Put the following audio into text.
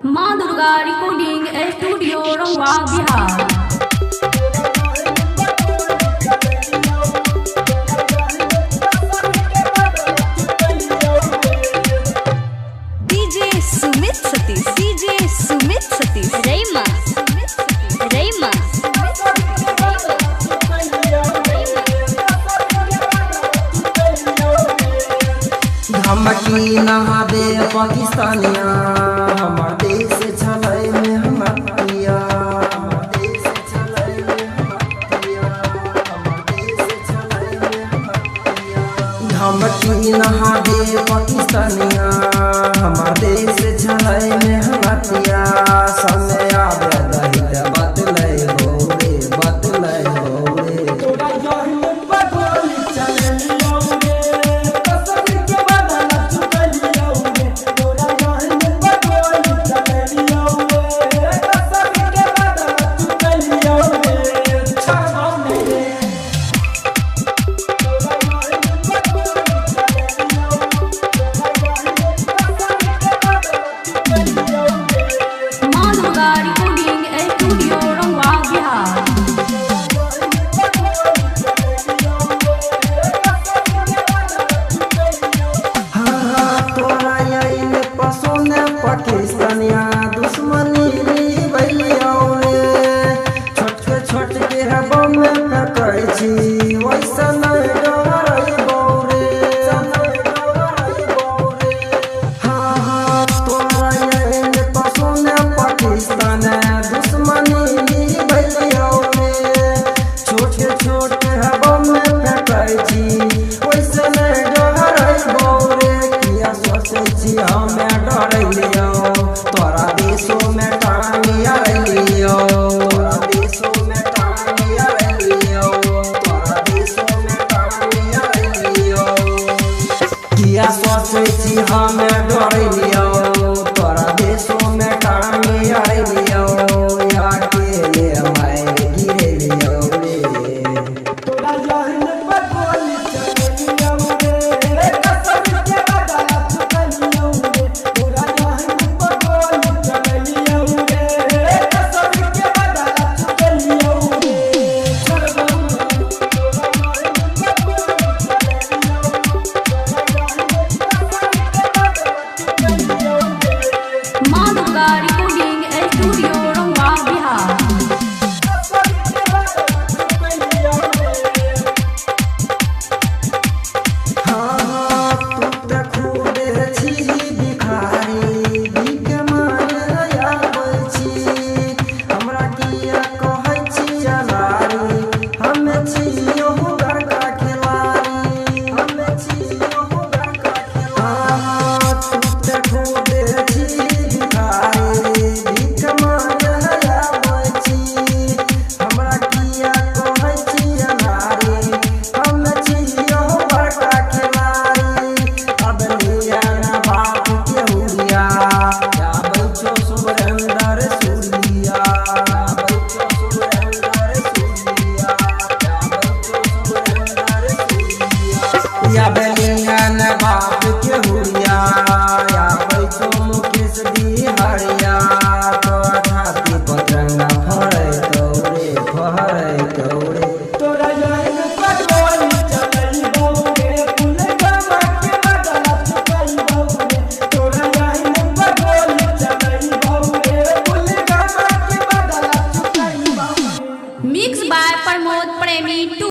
माँ Durga recording studio रंगवा Bihar. DJ Sumit Satish रईमा धमकी नहा दे पाकिस्तानिया हमार देश छलै में हमर पिया धमकी नहा दे पाकिस्तानिया हमार देश छलै में हमर पिया समय आवे दहित बदलै बोरे पाकिस्तानिया दुश्मनी भैया छोट के बम फेंकै छी वैसा नहीं डरैबौ रे हाँ तोरा ये पसुन पाकिस्तान दुश्मनी भैया छोट बम फेंकै छी वैसा नहीं डरैबौ रे किया सोचै छी हमे डरैलियो तोरा देशो में टांगिया लियो तोरा देशो में टांगिया लियो तोरा देशो में टांगिया लियो किया सोचै छी हमे डरैलियो तोरा देशो में टांगिया लियो या के ले मार गिरे लियो रे तोरा जहन पर गोली चलियो रे कसम के बदला चुकलियो रे तोरा जहन पर गोली चलियो रे कसम के बदला चुकलियो माँ दुर्गा रिकॉर्डिंग स्टूडियो रंगवा बिहार। या बलियान बाप के हुरिया या बैठो मुकेश बिहारिया तो छाती पतंगा फहरै तौरे तोरा जहन पर गोली चलैबौ रे फूल गवा के बदला चुकैबौ रे तोरा जहन पर गोली चलैबौ रे फूल गवा के बदला चुकैबौ मिक्स बाय प्रमोद प्रेमी।